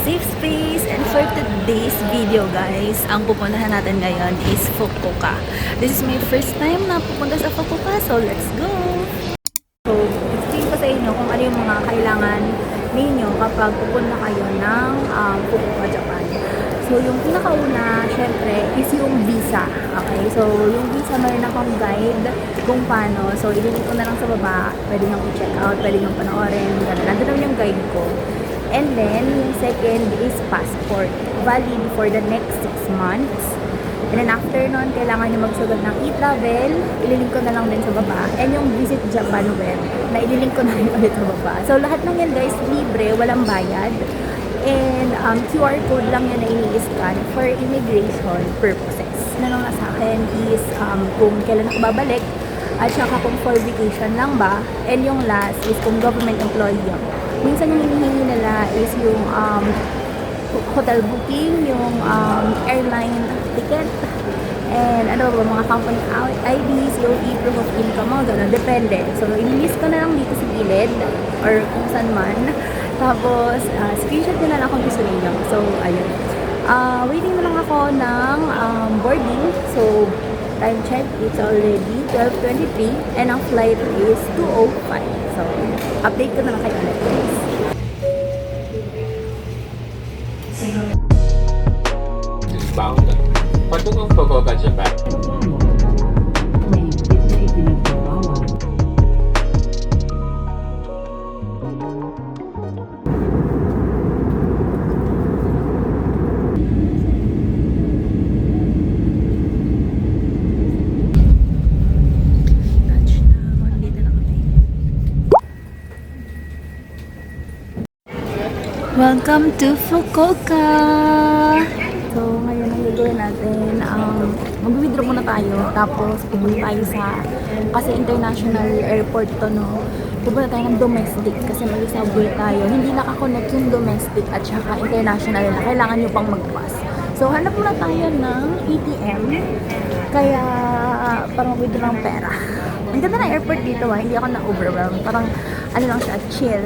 safe space. And for today's video guys, ang pupuntahan natin ngayon is Fukuoka. This is my first time na pupunta sa Fukuoka, so let's go! So, explain ko sa inyo kung ano yung mga kailangan ninyo kapag pupunta kayo ng Fukuoka, Japan. So, yung pinakauna, syempre, is yung visa. Okay? So, yung visa, mayroon akong guide kung paano. So, ililink ko na lang sa baba. Pwede nyo i-check out, pwede nyo panoorin. Nandun naman yung guide ko. And then, yung second is passport. Valid for the next 6 months. And then, after nun, kailangan nyo magsulat ng e-travel. Ililink ko na lang din sa baba. And yung Visit Japan web, na ililink ko na rin ulit sa baba. So, lahat ng yan, guys, libre, walang bayad. And QR code lang yan na ini-scan for immigration purposes. Na lang na sa akin is kung kailan ako babalik at saka kung for vacation lang ba. And yung last is kung government employee ako. Minsan yung hinihingi nila is yung hotel booking, yung airline ticket, and ano ba, mga company IDs, yung proof of income mo, gano'n, depende. So, in-list ko na lang dito sa gilid or kung saan man. Tapos, screenshot nyo na lang kung gusto ninyo. So, ayun. Waiting na lang ako ng boarding. So, time check, it's already 12:23 and ang flight is 2:05. So, update ko na lang kayo ulit, guys. Bound. Patungong Fukuoka, Japan. Welcome to Fukuoka! So, ngayon ang gagawin natin, mag-withdraw muna tayo, tapos pupunta tayo sa, kasi international airport to, no? Pupunta tayo ng domestic kasi mag-subway tayo. Hindi nakakonect yung domestic at saka international na kailangan nyo pang mag-pass. So, hanap muna tayo ng ATM, kaya parang mag-withdraw ng pera. Ang ganda ng airport dito, hindi ako na-overwhelm. Parang, ano lang siya, chill.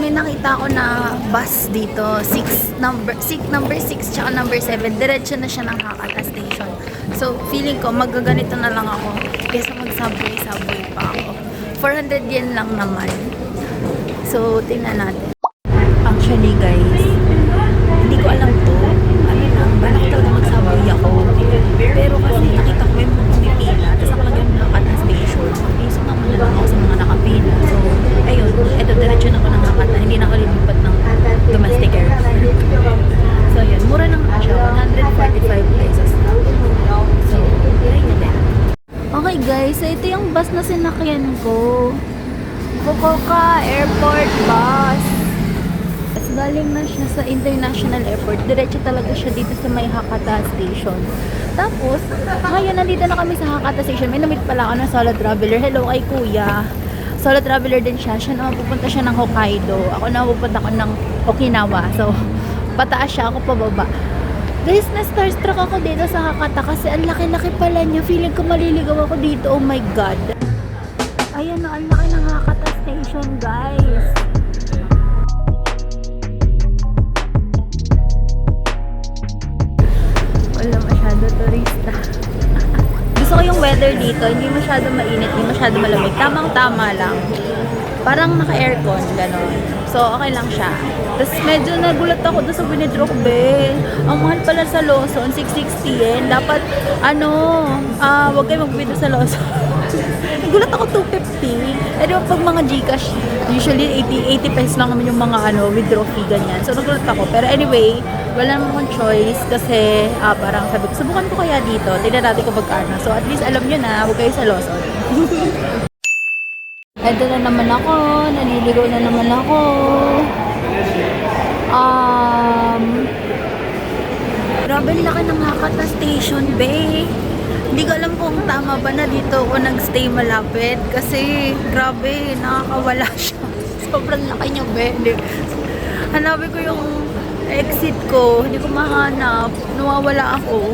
May nakita ko na bus dito, number 6 tsaka number 7. Diretso na siya ng Hakata Station. So, feeling ko, magaganito na lang ako kaysa mag-subway pa ako. 400 yen lang naman. So, tingnan natin. Actually, guys, hindi ko alam to. Ano lang, balak talaga mag-subway ako. Pero kasi nakita ko may mga pumipila. Tapos ako lang yung Hakata Station. So, naman na lang ako sa mga nakapila. So, ayun, eto, diretso na ako ng Hakata. Hindi na ako lilipat ng domestic airport. So, yun. Mura lang siya. 145 pesos. So, ayun na din. Okay, guys. So, ito yung bus na sinakyan ko. Fukuoka Airport Bus. As galing na siya sa International Airport. Diretso talaga siya dito sa may Hakata Station. Tapos, ngayon nandito na kami sa Hakata Station. May namit pala ako ng solo traveler. Hello kay Kuya. Solo traveler din siya. Siya naman pupunta siya ng Hokkaido. Ako na pupunta ko ng Okinawa. So, pataas siya, ako pababa. Guys, na-starstruck ako dito sa Hakata kasi ang laki-laki pala niya. Feeling ko maliligaw ako dito. Oh my God. Ayan na, ang laki ng Hakata Station, guys. Wala masyado turista. Gusto ko yung weather dito, hindi masyado mainit, hindi masyado malamig. Tamang-tama lang. Parang naka-aircon, gano'n. So, okay lang siya. Tapos medyo nagulat ako doon sa withdraw ko, be. Ang mahal pala sa Lawson, 660 yen. Dapat, wag kayo mag-withdraw sa Lawson. Nagulat ako, 250. Eh, di ba pag mga Gcash, usually 80 pesos lang naman yung mga withdraw fee, ganyan. So, nagulat ako. Pero anyway, wala naman akong choice kasi parang sabi ko, subukan ko kaya dito. Tignan natin kung magkano. So, at least alam nyo na, huwag kayo sa Lawson. Ito na naman ako. Naliligaw na naman ako. Grabe laki ng Hakata Station, be. Hindi ko alam kung tama ba na dito ako nagstay malapit. Kasi, grabe, nakakawala siya. Sobrang laki niya, be. Hanapin ko yung exit ko. Hindi ko mahanap. Nawawala ako.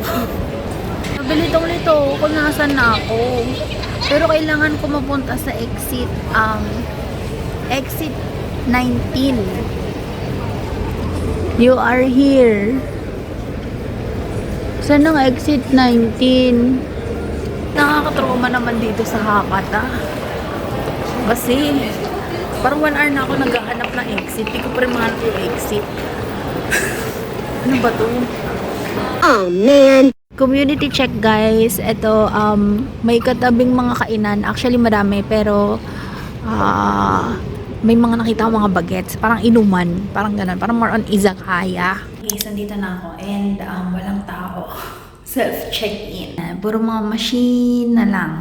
Nabilitong-lito kung nasan na ako. Pero kailangan ko mapunta sa exit 19. You are here. Saan ang exit 19? Nakakatrauma naman dito sa Hakata. Kasi, parang 1 hour na ako naghahanap ng exit. Hindi ko pa rin mahanap yung exit. Ano ba to? Oh, man. Community check, guys. Ito, may katabing mga kainan. Actually, marami. Pero, may mga nakita ko mga bagets. Parang inuman. Parang ganun. Parang more on izakaya. Okay, nandito na ako. And, walang tao. Self-check-in. Puro mga machine na lang.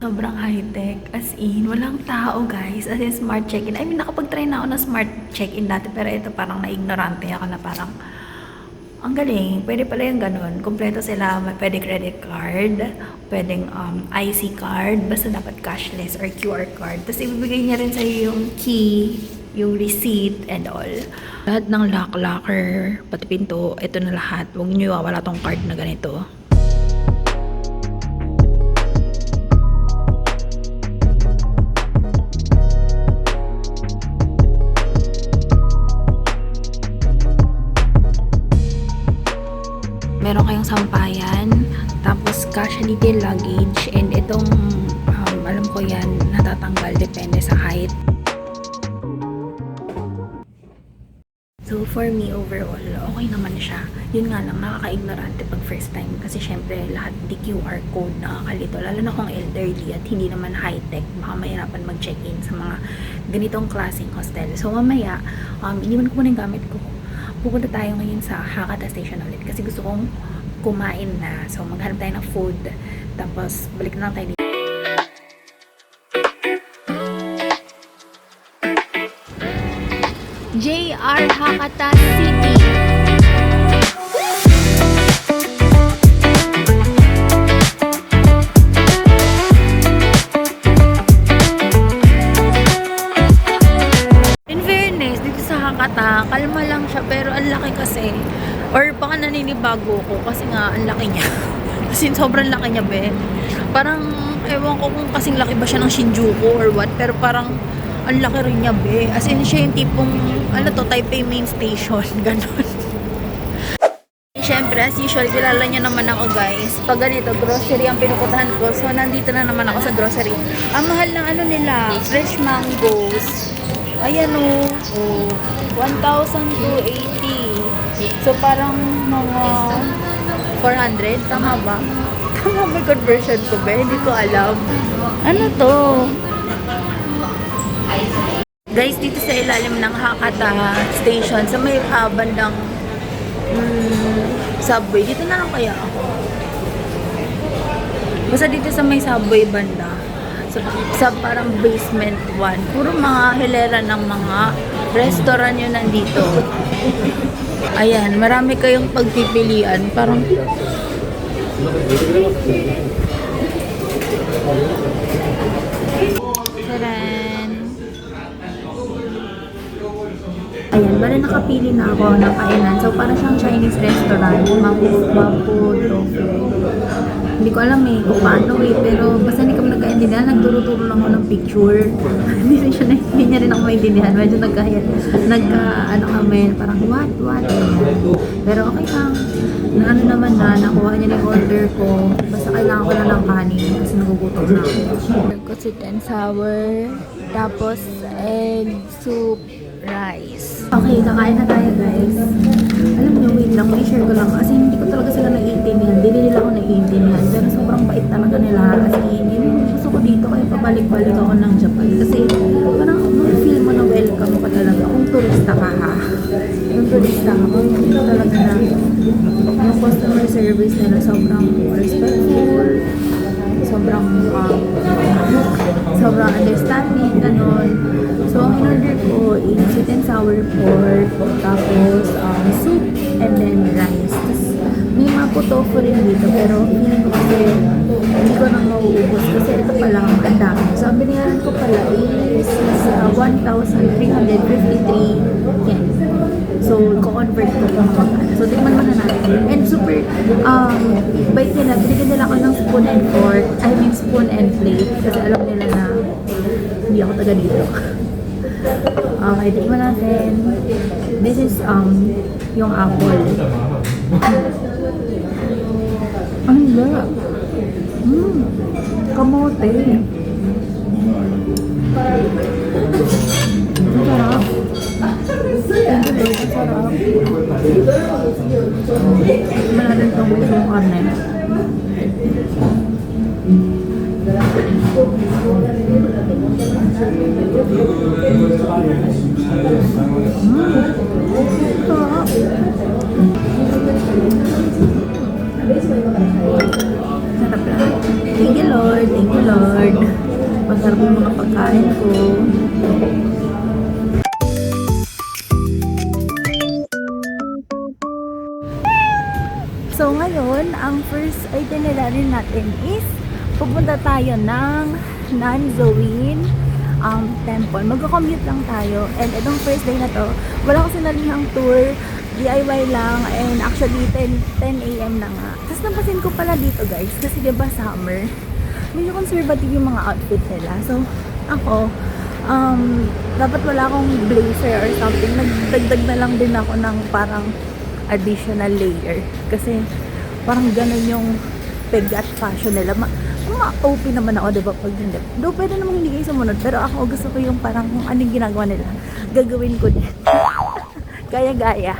Sobrang high-tech. As in, walang tao, guys. As in, smart check-in. I mean, nakapag-try na ako ng smart check-in dati. Pero ito parang na-ignorante ako na parang ang galing. Pwede pala yung ganun. Kompleto sila. Pwede credit card. Pwedeng IC card. Basta dapat cashless or QR card. Tapos ibibigay niya rin sa'yo yung key, yung receipt, and all. Lahat ng locker, pati pinto, ito na lahat. Huwag niyo iwawala tong card na ganito. Meron kayong sampayan, tapos cash detail luggage, and itong alam ko yan, natatanggal depende sa height. So for me overall, okay naman siya. Yun nga lang, nakaka-ignorante pag first time kasi syempre lahat di QR code nakakalito, lalo na kung elderly at hindi naman high-tech, baka mahirapan mag-check-in sa mga ganitong klaseng hostel. So mamaya, iniwan ko muna yung gamit ko. Pupunta tayo ngayon sa Hakata Station ulit kasi gusto kong kumain na. So, maghanap tayo ng food. Tapos, balik na lang tayo dito. JR Hakata City. Hakata, kalma lang siya pero ang laki kasi, or baka naninibago ko kasi nga ang laki niya. Kasi sobrang laki niya, be. Parang ewan ko kung kasing laki ba siya ng Shinjuku or what, pero parang ang laki rin niya, be. As in siya yung tipong ano to, Taipei main station. Ganon. Siyempre, as usual, kilala niyo naman ako, guys. Pag ganito, grocery ang pinupuntahan ko. So, nandito na naman ako sa grocery. Ang mahal ng ano nila, fresh mangoes. Ayan o. 1,280. So, parang mga 400. Tama ba? Tama ba conversion ko ba? Hindi ko alam. Ano to? Guys, dito sa ilalim ng Hakata Station, sa may bandang subway. Dito na lang kaya ako. Basta dito sa may subway banda. Sa parang basement 1. Puro mga hilera ng mga restaurant yun nandito. Ayan, marami kayong pagpipilian. Parang Taran. Ayan, bala nakapili na ako ng kainan. So, parang siyang Chinese restaurant. Mapo tofu. Hindi ko alam kung paano pero basta hindi kami nagkaintindihan, nagturo-turo lang ako ng picture. Hindi niya rin ako maintindihan. Medyo ano kami, parang what? Pero okay lang. Ano naman nakuha niya yung order ko. Basta kailangan ko na ng kanin kasi nagugutom na ako. Ko sweet and sour, tapos egg soup, rice. Okay, kakain na tayo, guys. Alam niyo, wait lang, may share ko lang kasi hindi ko talaga sila naiintindihan. Hindi nila ako naiintindihan. Pero sobrang bait talaga nila. Kasi yun, gusto ko dito kaya pabalik-balik ako ng Japan. Kasi parang feel mo na welcome ka talaga. Kung turista ka ha. Kung turista ka, kung feel talaga na yung customer service nila sobrang respectful. Sobrang understanding, ganon. So, ang in-order ko is sweet and sour pork, tapos soup, and then rice. Tapos, may mapo tofu rin dito, pero feeling ko kasi hindi ko nang mauubos kasi ito pa lang ang dami. So, ang binayaran ko pala is 1,353 yen. So, ko-convert ko yung magkano. So, tingnan mo na natin. And super, bait nila, binigyan nila ako ng spoon and fork, spoon and plate, kasi alam nila na hindi ako taga dito. Okay, tingnan natin. This is yung apple. Ang ganda. Kamote. Ang sarap. Ang sarap. Iba natin itong may yung karne. Sarap. Sarap lang. Thank you Lord. Thank you Lord. Masarap yung mga pagkain ko. So ngayon, ang first itinerary natin is pupunta tayo ng Nanzoin Temple. Magko-commute lang tayo. And itong first day na to, wala kasi nalihang tour, DIY lang, and actually 10 AM na nga. Tapos napasin ko pala dito guys, kasi diba summer, medyo conservative yung mga outfit nila. So ako, dapat wala akong blazer or something. Nagdagdag na lang din ako ng parang additional layer. Kasi parang ganun yung pegat fashion nila. Ma-OP naman ako, diba, pag hindi. Though pwede namang hindi kayo sumunod, pero ako gusto ko yung parang kung anong ginagawa nila, gagawin ko din. Gaya-gaya.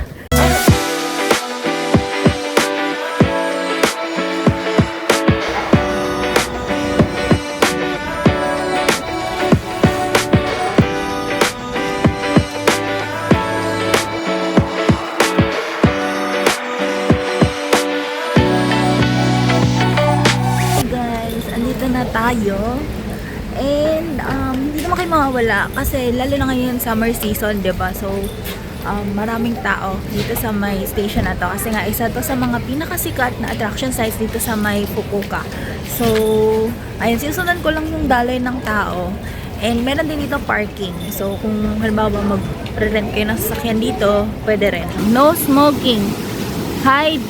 Tayo and hindi naman kayo mawawala kasi lalo na ngayon summer season, diba? So maraming tao dito sa may station na to kasi nga isa to sa mga pinakasikat na attraction sites dito sa may Fukuoka. So ayun, sinusundan ko lang yung daloy ng tao and meron din dito parking. So kung halimbawa mag-rent kayo ng sasakyan dito, pwede rin. No smoking, hide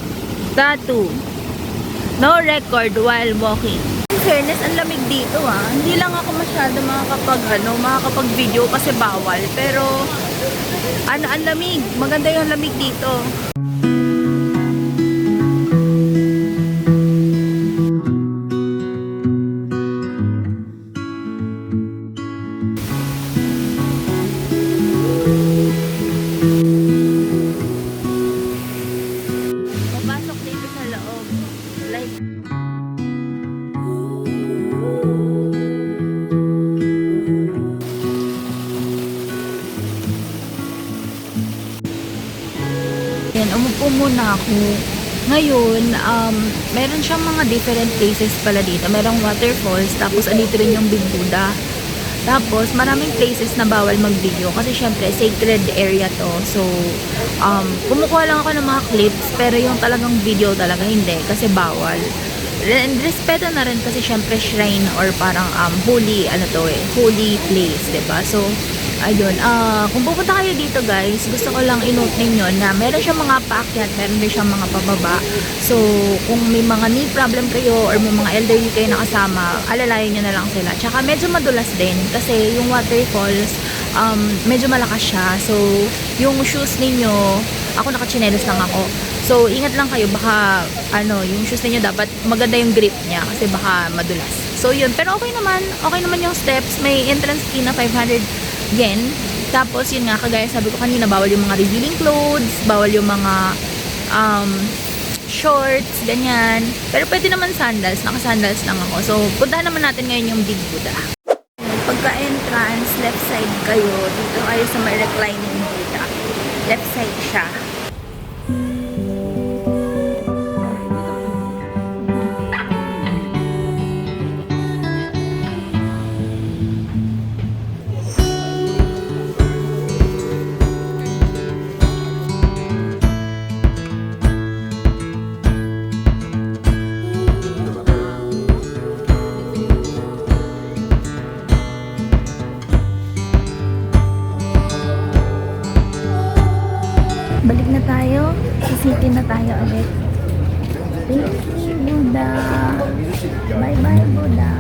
tattoo, no record while walking. Fairness, ang lamig dito Hindi lang ako masyado makakapag-video kasi bawal. Pero, ang lamig. Maganda yung lamig dito. Papasok dito sa loob. Like, umupo muna ako. Ngayon, meron siyang mga different places pala dito. Merong waterfalls, tapos andito rin yung Big Buddha. Tapos, maraming places na bawal mag-video kasi syempre, sacred area to. So, kumukuha lang ako ng mga clips, pero yung talagang video talaga hindi kasi bawal. And respeto na rin kasi syempre shrine or parang holy holy place, diba? So, ayun, kung pupunta kayo dito guys, gusto ko lang i-note ninyo na meron siyang mga paakyat, meron din siyang mga pababa. So, kung may mga knee problem kayo or may mga elderly kayo nakasama, alalayan nyo na lang sila. Tsaka medyo madulas din kasi yung waterfalls, medyo malakas siya. So, yung shoes ninyo, ako nakachinelos lang ako. So, ingat lang kayo, baka, yung shoes ninyo dapat maganda yung grip niya kasi baka madulas. So, yun. Pero okay naman yung steps. May entrance fee na 500 yen. Tapos, yun nga, kagaya sabi ko kanina, bawal yung mga revealing clothes, bawal yung mga shorts, ganyan. Pero pwede naman sandals, naka-sandals lang ako. So, puntahan naman natin ngayon yung Big Buddha. Pagka-entrance, left side kayo, dito kayo sa may reclining Buddha. Left side siya. Balik na tayo. Sa city na tayo ulit. Thank you, Buddha. Bye-bye, Buddha.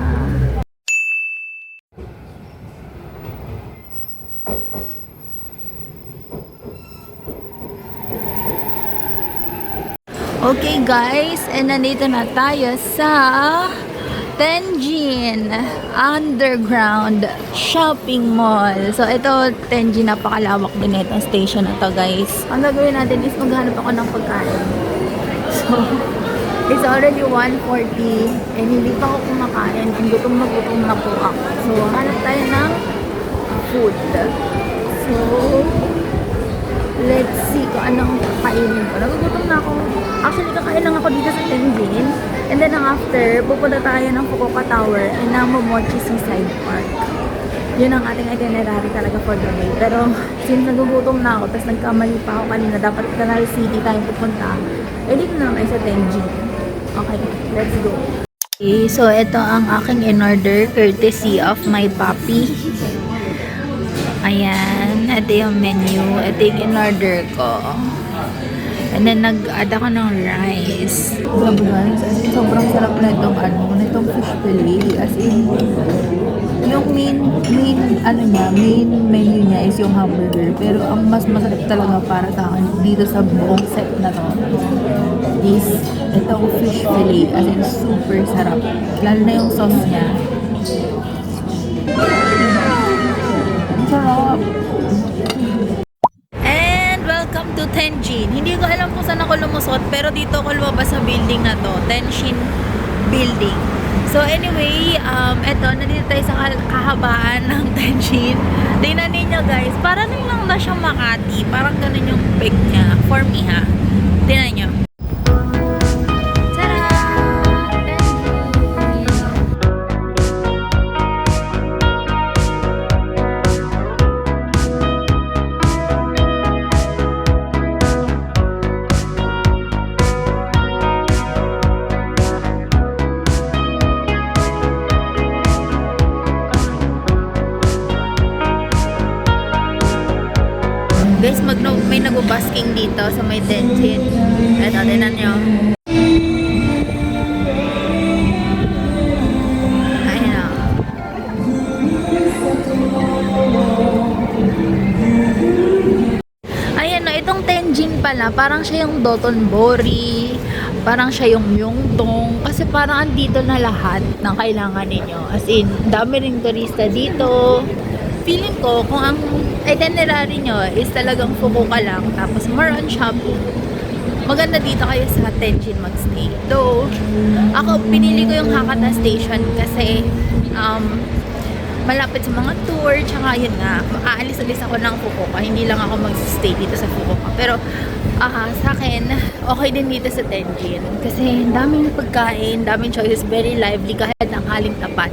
Okay guys, and nandito na tayo sa Tenjin Underground Shopping Mall. So ito, Tenjin, napakalawak din itong station na to guys. Ang gagawin natin is maghanap ako ng pagkain. So, it's already 1:40 and hindi pa ako kumakain and gutom na po ako. So, hanap tayo ng food. So, let's see kung anong kakainin ko. Nagugutom na ako. Actually, kakain lang ako dito sa Tenjin. And then, after, pupunta tayo ng Fukuoka Tower and ng Momochi Seaside Park. Yun ang ating itinerary talaga for the day. Pero, since nagugutom na ako, tapos nagkamali pa ako kanina, dapat Canal City tayo pupunta. Eh, dito na lang tayo sa Tenjin. Okay, let's go. Okay, so, ito ang aking in-order courtesy of my puppy. Ayan, ito yung menu. Ito yung in-order ko. And then, nag-add ako ng rice. Grabe guys, as in, sobrang sarap na itong itong fish fillet. As in, yung main menu niya is yung hamburger. Pero ang mas masarap talaga para sa akin dito sa buong set na to is itong fish fillet. As in, super sarap. Lalo na yung sauce niya. Sarap. And welcome to Tenjin. Hindi ko alam kung saan ako lumusot, pero dito ako lumabas sa building na to, Tenjin Building. So anyway, eto, nandito tayo sa kahabaan ng Tenjin. Tingnan ninyo guys, parang lang na siyang Makati. Parang ganun yung peg niya. For me ha. Tingnan nyo. Guys, may nag-basking dito sa may Tenjin. Ito, tinan nyo. Ayun o. Ayan o, itong Tenjin pala, parang siya yung Dotonbori, parang siya yung Myeongdong, kasi parang andito na lahat ng kailangan ninyo. As in, dami ring turista dito. Feeling ko, kung ang itinerary nyo is talagang Fukuoka lang, tapos more on shopping, maganda dito kayo sa Tenjin magstay. Though, ako, pinili ko yung Hakata Station kasi malapit sa mga tour, tsaka yun nga, aalis-alis ako ng Fukuoka, hindi lang ako mag-stay dito sa Fukuoka. Pero, sa akin, okay din dito sa Tenjin kasi daming pagkain, daming choices, very lively kahit ang haling tapat.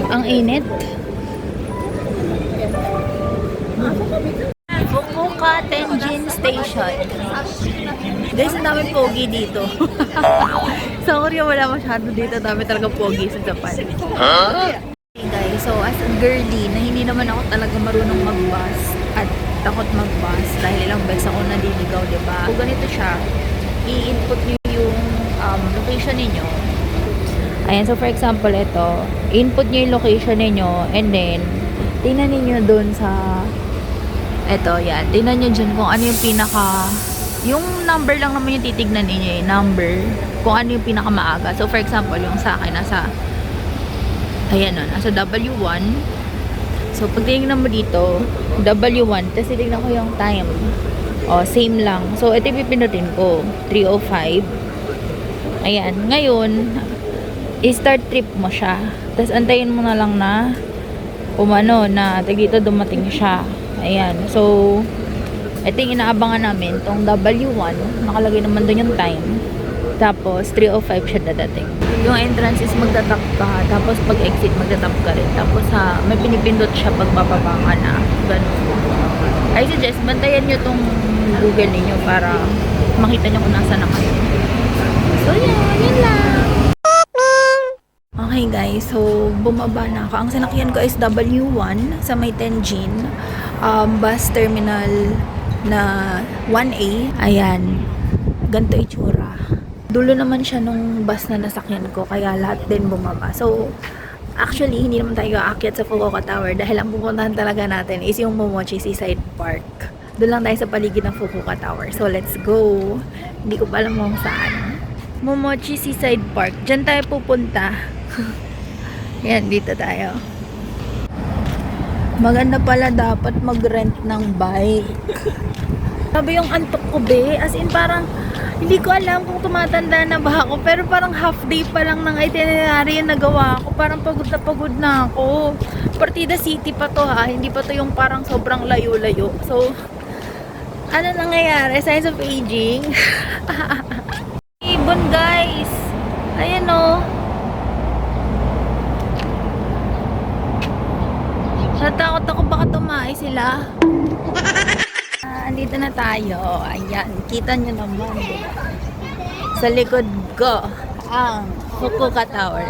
Ang init. Fukuoka Tenjin Station. Guys, ang daming pogi dito. Sa Korea wala masyado dito. Dami talaga pogi sa Japan. Okay guys, so as a girly na hindi naman ako talaga marunong mag-bus at takot mag-bus dahil ilang beses ako naliligaw, diba? So ganito siya, i-input nyo yung location ninyo. Ayan, so for example, ito, input nyo yung location ninyo and then, tingnan ninyo dun sa, ito, yan, tingnan nyo dyan kung ano yung yung number lang naman yung titignan ninyo, yung number, kung ano yung pinakamaaga. So for example, yung sa akin, nasa, ayan o, nasa W1. So pag tingnan mo dito, W1, tapos titignan ko yung time. O, same lang. So ito yung pipinutin ko, 3:05. Ayan, ngayon, i-start trip mo siya. Tapos antayin mo na lang na na dito dumating siya. Ayan. So, ito yung inaabangan namin. Itong W1, nakalagay naman doon yung time. Tapos, 3:05 siya dadating. Yung entrance is magtatap ka. Tapos, pag exit, magtatap ka rin. Tapos, may pinipindot siya pag bababa ka na. Ganun. I suggest, bantayan nyo itong Google niyo para makita nyo kung nasa na kayo. So, yun lang. Okay guys, so bumaba na ako. Ang sinakyan ko is W1 sa may Tenjin bus terminal na 1A. Ayan, ganito itsura. Dulo naman siya nung bus na nasakyan ko, kaya lahat din bumaba. So, actually, hindi naman tayo aakyat sa Fukuoka Tower dahil ang pupuntahan talaga natin is yung Momochi Seaside Park. Doon lang tayo sa paligid ng Fukuoka Tower. So, let's go. Hindi ko pa alam kung saan. Momochi Seaside Park. Diyan tayo pupunta. Yan, dito tayo. Maganda pala dapat mag-rent ng bike. Sabi yung antok ko, be. As in, parang, hindi ko alam kung tumatanda na ba ako. Pero parang half day pa lang ng itinerary yung nagawa ko. Parang pagod na ako. Partida City pa to ha. Hindi pa to yung parang sobrang layo-layo. So, ano nangyayari? Signs of aging. Ibon guys. Ayan o. Natakot ako baka tumae sila. Andito na tayo. Ayan. Kita nyo naman. Sa likod ko ang Fukuoka Tower.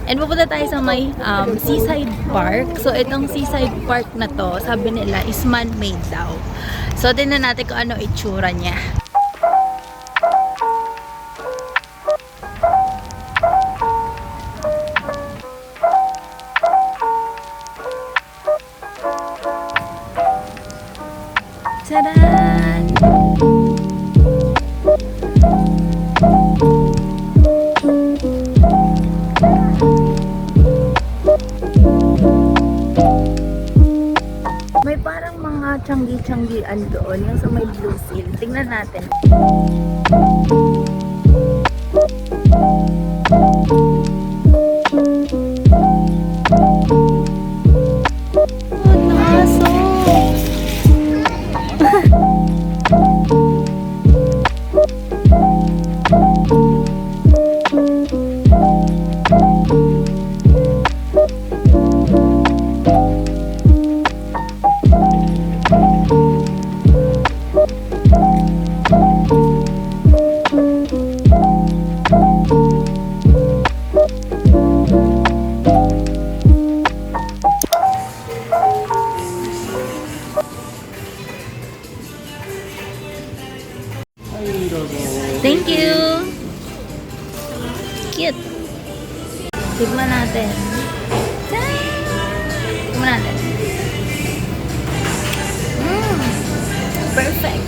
And pupunta tayo sa may Seaside Park. So, itong Seaside Park na to, sabi nila, is man-made daw. So, tingnan natin kung ano itsura niya. Tadaan! May parang mga tiyanggi-tiyanggian doon, yung sa may blue seal. Tingnan natin. Thank you! Cute! Tignan natin. Tignan natin. Perfect!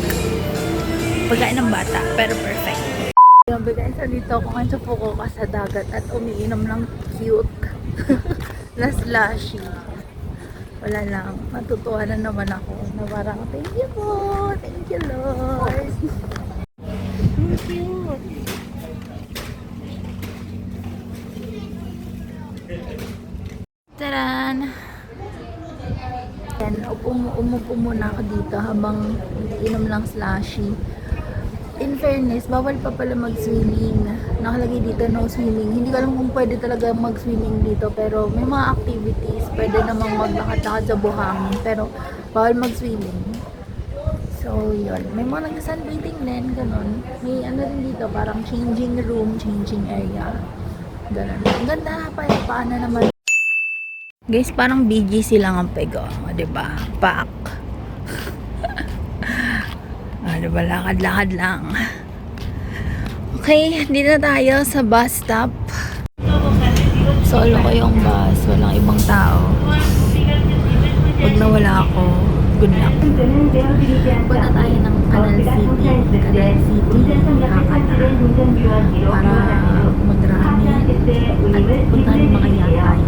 Pagkain ng bata, pero perfect. Grabe guys, dito ako ngayon sa Fukuoka sa dagat at umiinom ng cute na slushy. Wala lang, matutuwa na naman ako na parang thank you po, thank you Lord. Cute. Taran! Yan, umupo muna ako dito habang inom lang slushy. In fairness, bawal pa pala mag-swimming. Nakalagay dito no swimming. Hindi ko alam kung pwede talaga mag-swimming dito, pero may mga activities. Pwede namang maglakad-lakad sa buhangin, pero bawal mag-swimming. So, yun. May mga nag-sunbathing din, ganun. May ano rin dito, parang changing room, changing area. Ganun. Ang ganda, paano naman. Guys, parang BGC lang ang pego. O, diba? Pack. O, diba? Lakad-lakad lang. Okay, dito na tayo sa bus stop. Solo ko yung bus. Walang ibang tao. Pag nawala ako, good luck. Punta tayo ng Canal City. Canal City, Hakata. Para magrami at punta ng mga yatay.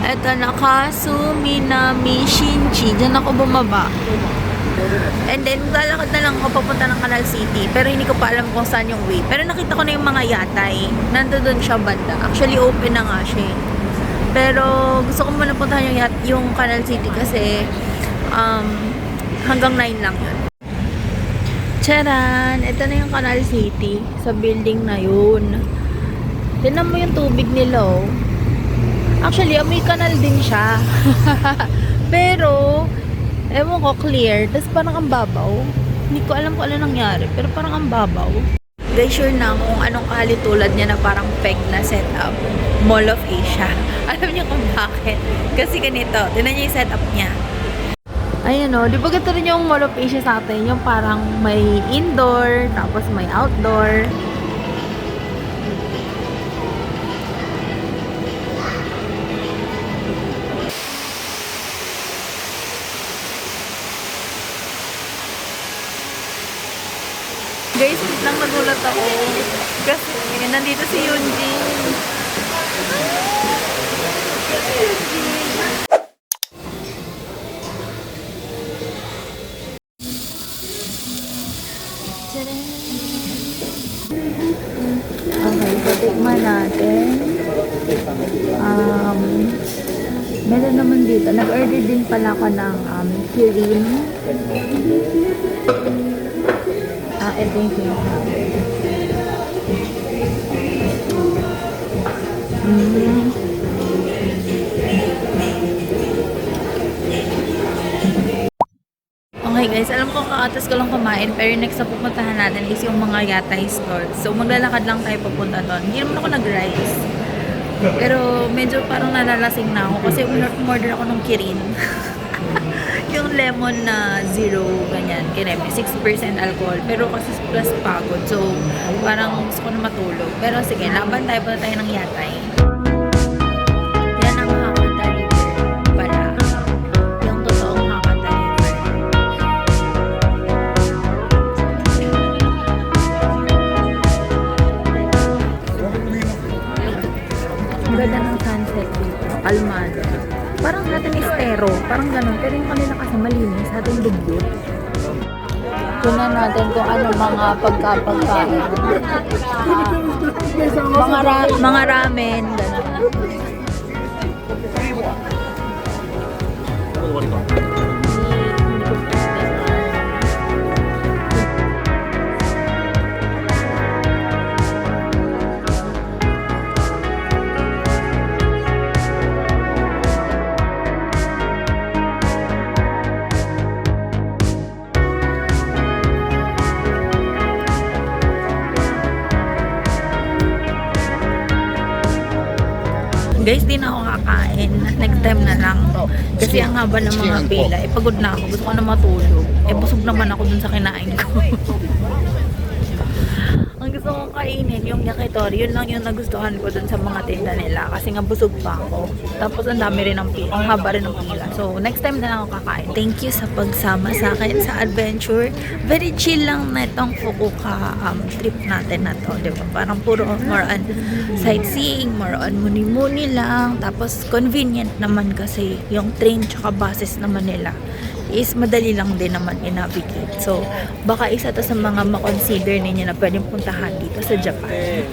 Ito na Kasuminami Shinchi. Diyan ako bumaba. And then, lalakad na lang ako papunta ng Canal City. Pero hindi ko pa alam kung saan yung way. Pero nakita ko na yung mga yatay. Nandoon siya banda. Actually, open na nga siya. Pero, gusto ko muna puntahan yung Canal City kasi hanggang 9 lang yun. Charan! Ito na yung Canal City. Sa building na yun. Tignan mo yung tubig nila, oh. Actually, may kanal din siya. Pero, ewan ko, clear. Tapos parang ang babaw. Hindi ko alam kung ano nangyari. Pero parang ang babaw. Guys, sure na kung anong kahalitulad niya na parang peg na setup. Mall of Asia. Alam niyo kung bakit? Kasi ganito. Tignan niyo yung setup niya. Ayan o. Di ba ganito rin yung Mall of Asia sa atin? Yung parang may indoor, tapos may outdoor. guys, lang nagulat ako. Kasi nandito si Yunjin. Okay, so tikman natin. Meron naman dito. Nag-order din pala ako ng kirin. Ito yung sinasabi. Okay guys, alam ko kakatas ko lang kumain, pero next na pupuntahan natin is yung mga yatay store. So maglalakad lang tayo papunta doon. Hindi naman ako nag-rice. Pero medyo parang nalalasing na ako kasi umorder ako ng kirin. Yung lemon na zero, ganyan, kineme, 6% alcohol. Pero kasi plus pagod. So parang gusto ko na matulog. Pero sige, laban tayo, punta tayo ng yatay. Yan ang Hakata River pala. Yung totoong Hakata River. Ang ganda ng sunset dito. Kalmado. Parang natin estero. Parang ganun. Pero yung kanila kasi malinis. Ating dugyot. Tunan natin kung ano mga pagkain. Mga ramen. Ganun. Guys, di na ako kakain. Next time na lang. Kasi ang haba ng mga pila. Pagod na ako. Gusto ko na matulog. Busog naman ako dun sa kinain ko. Ang gusto kong kainin, yung yakitori, yun lang yung nagustuhan ko dun sa mga tinda nila. Kasi nga busog pa ako. Tapos ang dami rin ng pila. Ang haba rin ng pila. So, next time na lang ako kakain. Thank you sa pagsama sa akin sa adventure. Very chill lang na itong Fukuoka trip natin na to. Diba? Parang puro more on sightseeing, more on muni-muni lang. Tapos convenient naman kasi yung train tsaka buses naman nila is madali lang din naman i-navigate. So, baka isa to sa mga makonsider ninyo na pwedeng puntahan dito sa Japan.